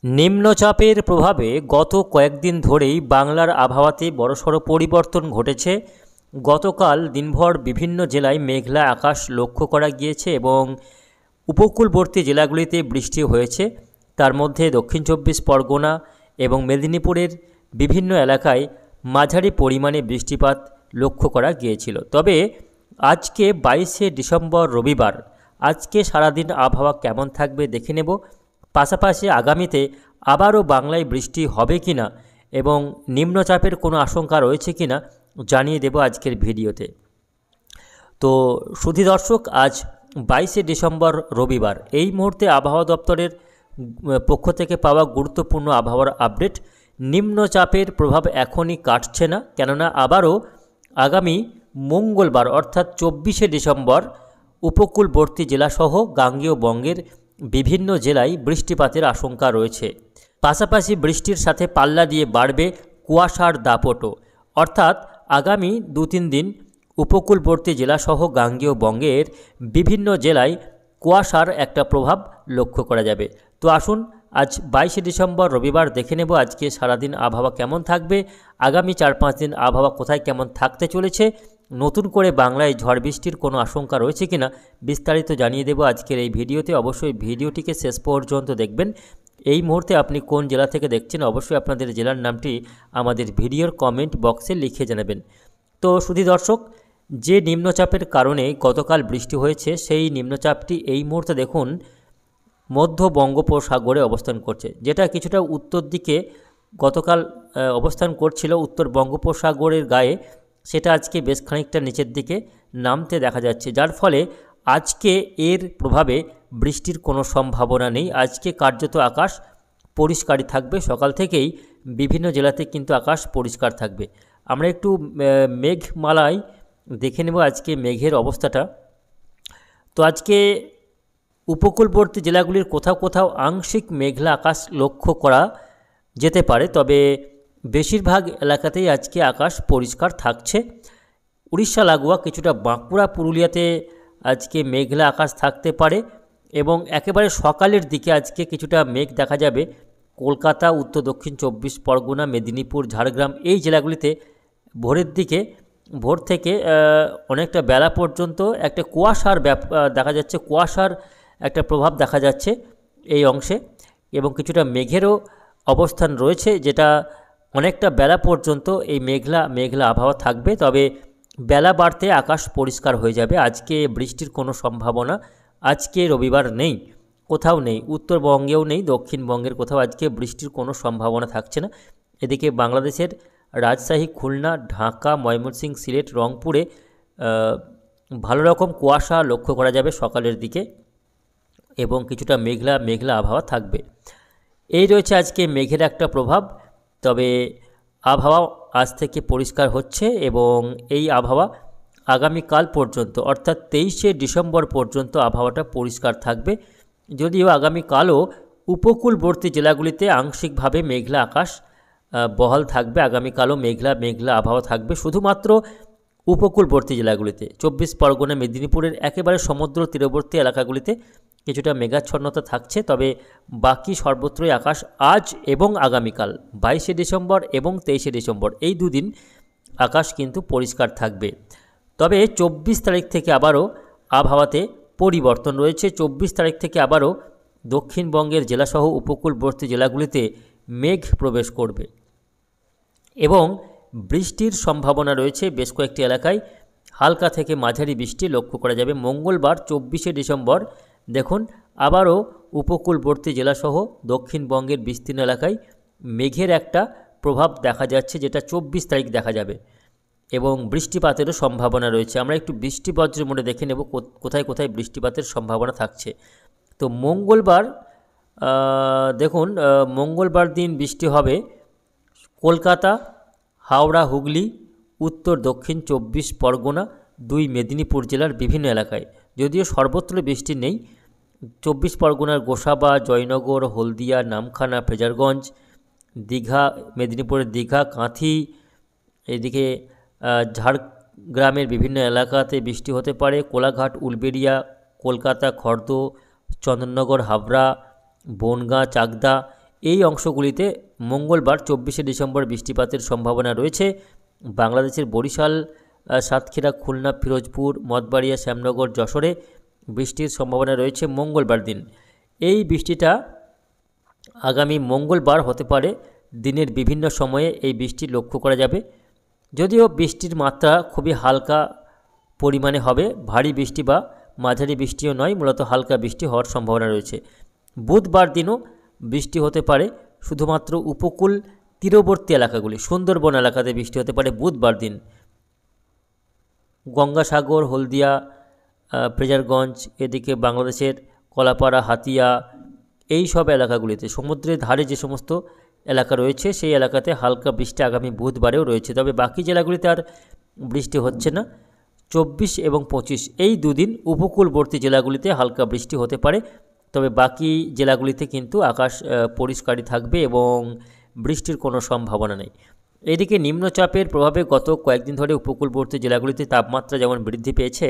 নিম্নচাপের প্রভাবে গত কয়েকদিন ধরেই বাংলার আবহাওয়াতে বড়সড় পরিবর্তন ঘটেছে। গতকাল দিনভর বিভিন্ন জেলায় মেঘলা আকাশ লক্ষ্য করা গিয়েছে এবং উপকূলবর্তী জেলাগুলিতে বৃষ্টি হয়েছে। তার মধ্যে দক্ষিণ চব্বিশ পরগনা এবং মেদিনীপুরের বিভিন্ন এলাকায় মাঝারি পরিমাণে বৃষ্টিপাত লক্ষ্য করা গিয়েছিল। তবে আজকে 22শে ডিসেম্বর রবিবার, আজকে সারাদিন আবহাওয়া কেমন থাকবে দেখে নেব। পাশাপাশি আগামীতে আবারও বাংলায় বৃষ্টি হবে কিনা এবং নিম্নচাপের কোনো আশঙ্কা রয়েছে কিনা জানিয়ে দেব আজকের ভিডিওতে। তো সুধী দর্শক, আজ 22শে ডিসেম্বর রবিবার। এই মুহূর্তে আবহাওয়া দপ্তরের পক্ষ থেকে পাওয়া গুরুত্বপূর্ণ আবহাওয়ার আপডেট। নিম্নচাপের প্রভাব এখনই কাটছে না, কেননা আবারও আগামী মঙ্গলবার অর্থাৎ 24শে ডিসেম্বর উপকূলবর্তী জেলাসহ গাঙ্গেয় বঙ্গের বিভিন্ন জেলায় বৃষ্টিপাতের আশঙ্কা রয়েছে। পাশাপাশি বৃষ্টির সাথে পাল্লা দিয়ে বাড়বে কুয়াশার দাপটও, অর্থাৎ আগামী 2-3 দিন উপকূলবর্তী জেলাসহ গাঙ্গেয় বঙ্গের বিভিন্ন জেলায় কুয়াশার একটা প্রভাব লক্ষ্য করা যাবে। তো আসুন আজ 22শে ডিসেম্বর রবিবার দেখে নেব আজকে সারাদিন আবহাওয়া কেমন থাকবে, আগামী 4-5 দিন আবহাওয়া কোথায় কেমন থাকতে চলেছে, নতুন করে বাংলায় ঝড় বৃষ্টির কোনো আশঙ্কা রয়েছে কিনা বিস্তারিত জানিয়ে দেব আজকের এই ভিডিওতে। অবশ্যই ভিডিওটিকে শেষ পর্যন্ত দেখবেন। এই মুহূর্তে আপনি কোন জেলা থেকে দেখছেন অবশ্যই আপনাদের জেলার নামটি আমাদের ভিডিওর কমেন্ট বক্সে লিখে জানাবেন। তো সুধী দর্শক, যে নিম্নচাপের কারণে গতকাল বৃষ্টি হয়েছে সেই নিম্নচাপটি এই মুহূর্তে দেখুন মধ্য বঙ্গোপসাগরে অবস্থান করছে, যেটা কিছুটা উত্তর দিকে গতকাল অবস্থান করছিল উত্তর বঙ্গোপসাগরের গায়ে, সেটা আজকে বেশ খানিকটা নিচের দিকে নামতে দেখা যাচ্ছে, যার ফলে আজকে এর প্রভাবে বৃষ্টির কোনো সম্ভাবনা নেই। আজকে কার্যত আকাশ পরিষ্কারই থাকবে, সকাল থেকেই বিভিন্ন জেলাতে কিন্তু আকাশ পরিষ্কার থাকবে। আমরা একটু মেঘমালায় দেখে নেব আজকে মেঘের অবস্থাটা। তো আজকে উপকূলবর্তী জেলাগুলির কোথাও কোথাও আংশিক মেঘলা আকাশ লক্ষ্য করা যেতে পারে, তবে বেশিরভাগ এলাকাতেই আজকে আকাশ পরিষ্কার থাকছে। উড়িষ্যা লাগোয়া কিছুটা বাঁকুড়া পুরুলিয়াতে আজকে মেঘলা আকাশ থাকতে পারে এবং একেবারে সকালের দিকে আজকে কিছুটা মেঘ দেখা যাবে কলকাতা, উত্তর দক্ষিণ চব্বিশ পরগনা, মেদিনীপুর, ঝাড়গ্রাম এই জেলাগুলিতে। ভোরের দিকে ভোর থেকে অনেকটা বেলা পর্যন্ত একটা কুয়াশার দেখা যাচ্ছে, কুয়াশার একটা প্রভাব দেখা যাচ্ছে এই অংশে এবং কিছুটা মেঘেরও অবস্থান রয়েছে, যেটা অনেকটা বেলা পর্যন্ত এই মেঘলা আবহাওয়া থাকবে। তবে বেলা বাড়তে আকাশ পরিষ্কার হয়ে যাবে। আজকে বৃষ্টির কোনো সম্ভাবনা আজকে রবিবার নেই, কোথাও নেই, উত্তরবঙ্গেও নেই, দক্ষিণবঙ্গের কোথাও আজকে বৃষ্টির কোনো সম্ভাবনা থাকছে না। এদিকে বাংলাদেশের রাজশাহী, খুলনা, ঢাকা, ময়মনসিংহ, সিলেট, রংপুরে ভালো রকম কুয়াশা লক্ষ্য করা যাবে সকালের দিকে এবং কিছুটা মেঘলা আবহাওয়া থাকবে। এই রয়েছে আজকে মেঘের একটা প্রভাব। তবে আবহাওয়া আজ থেকে পরিষ্কার হচ্ছে এবং এই আবহাওয়া আগামীকাল পর্যন্ত অর্থাৎ 23শে ডিসেম্বর পর্যন্ত আবহাওয়াটা পরিষ্কার থাকবে। যদিও আগামীকালও উপকূলবর্তী জেলাগুলিতে আংশিকভাবে মেঘলা আকাশ বহাল থাকবে, আগামীকালও মেঘলা আবহাওয়া থাকবে শুধুমাত্র উপকূলবর্তী জেলাগুলিতে। 24 পরগনা, মেদিনীপুরের একেবারে সমুদ্র তীরবর্তী এলাকাগুলিতে কিছুটা মেঘাচ্ছন্নতা থাকছে, তবে বাকি সর্বত্রই আকাশ আজ এবং আগামীকাল 22শে ডিসেম্বর এবং 23শে ডিসেম্বর এই দুদিন আকাশ কিন্তু পরিষ্কার থাকবে। তবে 24 তারিখ থেকে আবারও আবহাওয়াতে পরিবর্তন রয়েছে। 24 তারিখ থেকে আবারও দক্ষিণবঙ্গের জেলাসহ উপকূলবর্তী জেলাগুলিতে মেঘ প্রবেশ করবে এবং বৃষ্টির সম্ভাবনা রয়েছে বেশ কয়েকটি এলাকায়। হালকা থেকে মাঝারি বৃষ্টি লক্ষ্য করা যাবে। মঙ্গলবার 24শে ডিসেম্বর দেখুন আবারও উপকূলবর্তী জেলাসহ দক্ষিণবঙ্গের বিস্তীর্ণ এলাকায় মেঘের একটা প্রভাব দেখা যাচ্ছে, যেটা 24 তারিখ দেখা যাবে এবং বৃষ্টিপাতেরও সম্ভাবনা রয়েছে। আমরা একটু বৃষ্টি বজ্র মোডে দেখে নেব কোথায় কোথায় বৃষ্টিপাতের সম্ভাবনা থাকছে। তো মঙ্গলবার দেখুন মঙ্গলবার দিন বৃষ্টি হবে কলকাতা, হাওড়া, হুগলি, উত্তর দক্ষিণ 24 পরগনা, 2 মেদিনীপুর জেলার বিভিন্ন এলাকায়। যদিও সর্বত্র বৃষ্টি নেই। 24 পরগনার গোসাবা, জয়নগর, হলদিয়া, নামখানা, ফ্রেজারগঞ্জ, দীঘা, মেদিনীপুরের দীঘা, কাঁথি, এদিকে ঝাড়গ্রামের বিভিন্ন এলাকাতে বৃষ্টি হতে পারে। কোলাঘাট, উলবেড়িয়া, কলকাতা, খড়দহ, চন্দননগর, হাবড়া, বনগাঁ, চাকদা এই অংশগুলিতে মঙ্গলবার 24শে ডিসেম্বর বৃষ্টিপাতের সম্ভাবনা রয়েছে। বাংলাদেশের বরিশাল, সাতক্ষীরা, খুলনা, ফিরোজপুর, মঠবাড়িয়া, শ্যামনগর, যশোরে বৃষ্টির সম্ভাবনা রয়েছে মঙ্গলবার দিন। এই বৃষ্টিটা আগামী মঙ্গলবার হতে পারে। দিনের বিভিন্ন সময়ে এই বৃষ্টি লক্ষ্য করা যাবে, যদিও বৃষ্টির মাত্রা খুবই হালকা পরিমাণে হবে, ভারী বৃষ্টি বা মাঝারি বৃষ্টিও নয়, মূলত হালকা বৃষ্টি হওয়ার সম্ভাবনা রয়েছে। বুধবার দিনও বৃষ্টি হতে পারে, শুধুমাত্র উপকূল তীরবর্তী এলাকাগুলি, সুন্দরবন এলাকাতে বৃষ্টি হতে পারে বুধবার দিন। গঙ্গাসাগর, হলদিয়া, ফ্রেজারগঞ্জ, এদিকে বাংলাদেশের কলাপাড়া, হাতিয়া, এই সব এলাকাগুলিতে সমুদ্রের ধারে যে সমস্ত এলাকা রয়েছে সেই এলাকাতে হালকা বৃষ্টি আগামী বুধবারেও রয়েছে। তবে বাকি জেলাগুলিতে আর বৃষ্টি হচ্ছে না। 24 এবং 25 এই দুদিন উপকূলবর্তী জেলাগুলিতে হালকা বৃষ্টি হতে পারে, তবে বাকি জেলাগুলিতে কিন্তু আকাশ পরিষ্কারই থাকবে এবং বৃষ্টির কোনো সম্ভাবনা নেই। এদিকে নিম্নচাপের প্রভাবে গত কয়েকদিন ধরে উপকূলবর্তী জেলাগুলিতে তাপমাত্রা যেমন বৃদ্ধি পেয়েছে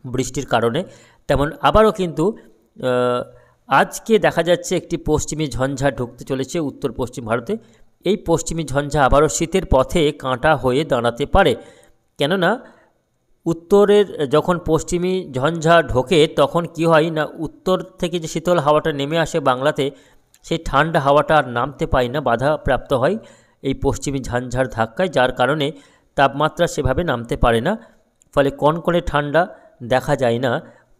বৃষ্টির কারণে, তেমন আবারও কিন্তু আজকে দেখা যাচ্ছে একটি পশ্চিমী ঝঞ্ঝা ঢুকতে চলেছে উত্তর পশ্চিম ভারতে। এই পশ্চিমী ঝঞ্ঝা আবারও শীতের পথে কাঁটা হয়ে দাঁড়াতে পারে, কেননা উত্তরের যখন পশ্চিমী ঝঞ্ঝা ঢোকে তখন কি হয় না, উত্তর থেকে যে শীতল হাওয়াটা নেমে আসে বাংলাতে, সেই ঠান্ডা হাওয়াটা আর নামতে পায় না, বাধা প্রাপ্ত হয় এই পশ্চিমী ঝঞ্ঝার ধাক্কায়, যার কারণে তাপমাত্রা সেভাবে নামতে পারে না। ফলে কনকনে ঠান্ডা দেখা যায় না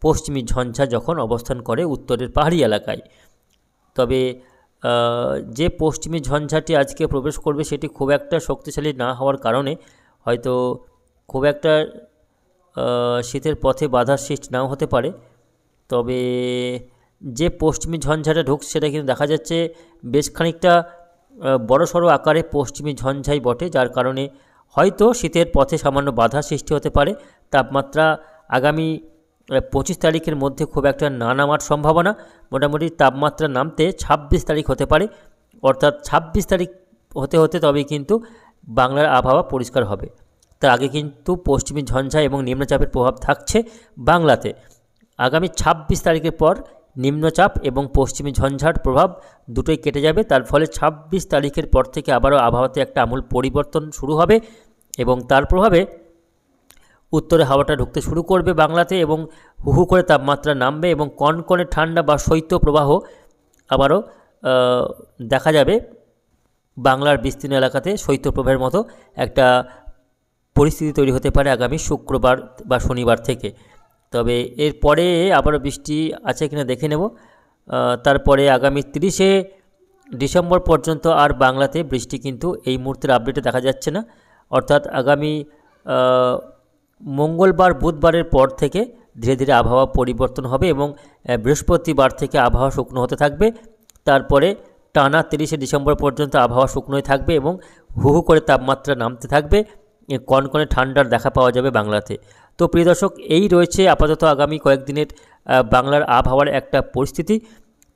পশ্চিমী ঝঞ্ঝা যখন অবস্থান করে উত্তরের পাহাড়ি এলাকায়। তবে যে পশ্চিমী ঝঞ্ঝাটি আজকে প্রবেশ করবে সেটি খুব একটা শক্তিশালী না হওয়ার কারণে হয়তো খুব একটা শীতের পথে বাধার সৃষ্টি নাও হতে পারে। তবে যে পশ্চিমী ঝঞ্ঝাটা ঢুকছে সেটা কিন্তু দেখা যাচ্ছে বেশ খানিকটা বড়সড় আকারে পশ্চিমী ঝঞ্ঝাই বটে, যার কারণে হয়তো শীতের পথে সামান্য বাধা সৃষ্টি হতে পারে। তাপমাত্রা আগামী 25 তারিখের মধ্যে খুব একটা না নামার সম্ভাবনা, মোটামুটি তাপমাত্রা নামতে 26 তারিখ হতে পারে, অর্থাৎ 26 তারিখ হতে হতে তবেই কিন্তু বাংলার আবহাওয়া পরিষ্কার হবে। তার আগে কিন্তু পশ্চিমী ঝঞ্ঝা এবং নিম্নচাপের প্রভাব থাকছে বাংলাতে। আগামী 26 তারিখের পর নিম্নচাপ এবং পশ্চিমী ঝঞ্ঝার প্রভাব দুটোই কেটে যাবে। তার ফলে 26 তারিখের পর থেকে আবারও আবহাওয়াতে একটা আমূল পরিবর্তন শুরু হবে এবং তার প্রভাবে উত্তরে হাওয়াটা ঢুকতে শুরু করবে বাংলাতে এবং হু করে তাপমাত্রা নামবে এবং কনকনে ঠান্ডা বা শৈত্য প্রবাহ আবারও দেখা যাবে বাংলার বিস্তীর্ণ এলাকাতে। শৈত্যপ্রবাহের মতো একটা পরিস্থিতি তৈরি হতে পারে আগামী শুক্রবার বা শনিবার থেকে। তবে এরপরে আবারও বৃষ্টি আছে কিনা দেখে নেব। তারপরে আগামী 30শে ডিসেম্বর পর্যন্ত আর বাংলাতে বৃষ্টি কিন্তু এই মুহূর্তের আপডেটে দেখা যাচ্ছে না, অর্থাৎ আগামী মঙ্গলবার বুধবারের পর থেকে ধীরে ধীরে আবহাওয়া পরিবর্তন হবে এবং বৃহস্পতিবার থেকে আবহাওয়া শুকনো হতে থাকবে। তারপরে টানা 30শে ডিসেম্বর পর্যন্ত আবহাওয়া শুকনোই থাকবে এবং হু করে তাপমাত্রা নামতে থাকবে, কনকনে ঠান্ডার দেখা পাওয়া যাবে বাংলাতে। তো প্রিয় দর্শক, এই রয়েছে আপাতত আগামী কয়েকদিনের বাংলার আবহাওয়ার একটা পরিস্থিতি।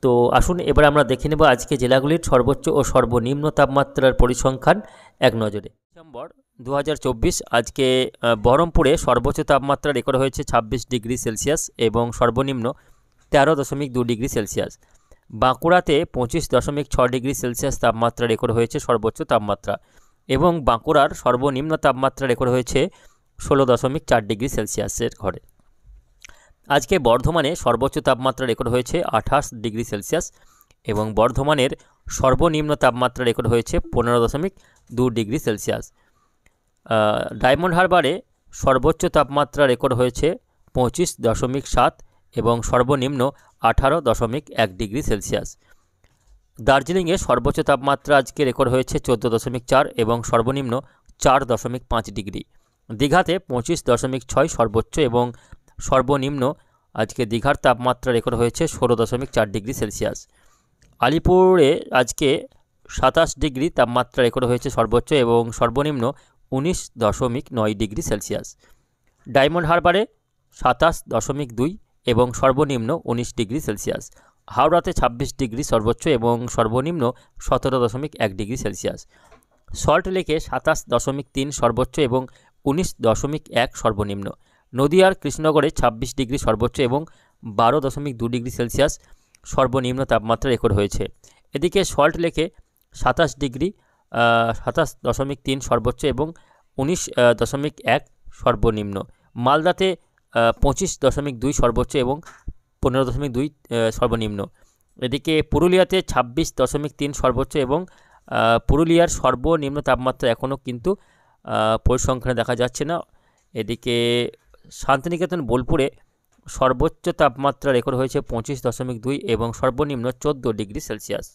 তো আসুন এবার আমরা দেখে নেব আজকে জেলাগুলির সর্বোচ্চ ও সর্বনিম্ন তাপমাত্রার পরিসংখ্যান এক নজরে। ডিসেম্বর 2024 আজকে বহরমপুরে সর্বোচ্চ তাপমাত্রা রেকর্ড হয়েছে 26 ডিগ্রি সেলসিয়াস এবং সর্বনিম্ন 13.2 ডিগ্রি সেলসিয়াস। বাঁকুড়াতে 25.6 ডিগ্রি সেলসিয়াস তাপমাত্রা রেকর্ড হয়েছে সর্বোচ্চ তাপমাত্রা এবং বাঁকুড়ার সর্বনিম্ন তাপমাত্রা রেকর্ড হয়েছে 16.4 ডিগ্রি সেলসিয়াসের ঘরে। আজকে বর্ধমানে সর্বোচ্চ তাপমাত্রা রেকর্ড হয়েছে 28 ডিগ্রি সেলসিয়াস এবং বর্ধমানের সর্বনিম্ন তাপমাত্রা রেকর্ড হয়েছে 15.2 ডিগ্রি সেলসিয়াস। ডায়মন্ড হারবারে সর্বোচ্চ তাপমাত্রা রেকর্ড হয়েছে 25.7 এবং সর্বনিম্ন 18.1 ডিগ্রি সেলসিয়াস। দার্জিলিংয়ে সর্বোচ্চ তাপমাত্রা আজকে রেকর্ড হয়েছে 14.4 এবং সর্বনিম্ন 4.5 ডিগ্রি। দীঘাতে 25.6 সর্বোচ্চ এবং সর্বনিম্ন আজকে দীঘার তাপমাত্রা রেকর্ড হয়েছে 16.4 ডিগ্রি সেলসিয়াস। আলিপুরে আজকে 27 ডিগ্রি তাপমাত্রা রেকর্ড হয়েছে সর্বোচ্চ এবং সর্বনিম্ন 19.9 ডিগ্রি সেলসিয়াস। ডায়মন্ড হারবারে 27.2 এবং সর্বনিম্ন 19 ডিগ্রি সেলসিয়াস। হাওড়াতে 26 ডিগ্রি সর্বোচ্চ এবং সর্বনিম্ন 17.1 ডিগ্রি সেলসিয়াস। সল্ট লেকে 27.3 সর্বোচ্চ এবং 19.1 সর্বনিম্ন। নদিয়ার কৃষ্ণনগরে 26 ডিগ্রি সর্বোচ্চ এবং 12.2 ডিগ্রি সেলসিয়াস সর্বনিম্ন তাপমাত্রা রেকর্ড হয়েছে। এদিকে সল্টলেকে 27 ডিগ্রি 27.3 সর্বোচ্চ এবং 19.1 সর্বনিম্ন। মালদাতে 25.2 সর্বোচ্চ এবং 15.2 সর্বনিম্ন। এদিকে পুরুলিয়াতে 26.3 সর্বোচ্চ এবং পুরুলিয়ার সর্বনিম্ন তাপমাত্রা এখনও কিন্তু পরিসংখ্যানে দেখা যাচ্ছে না। এদিকে শান্তিনিকেতন বোলপুরে সর্বোচ্চ তাপমাত্রা রেকর্ড হয়েছে 25.2 এবং সর্বনিম্ন 14 ডিগ্রি সেলসিয়াস।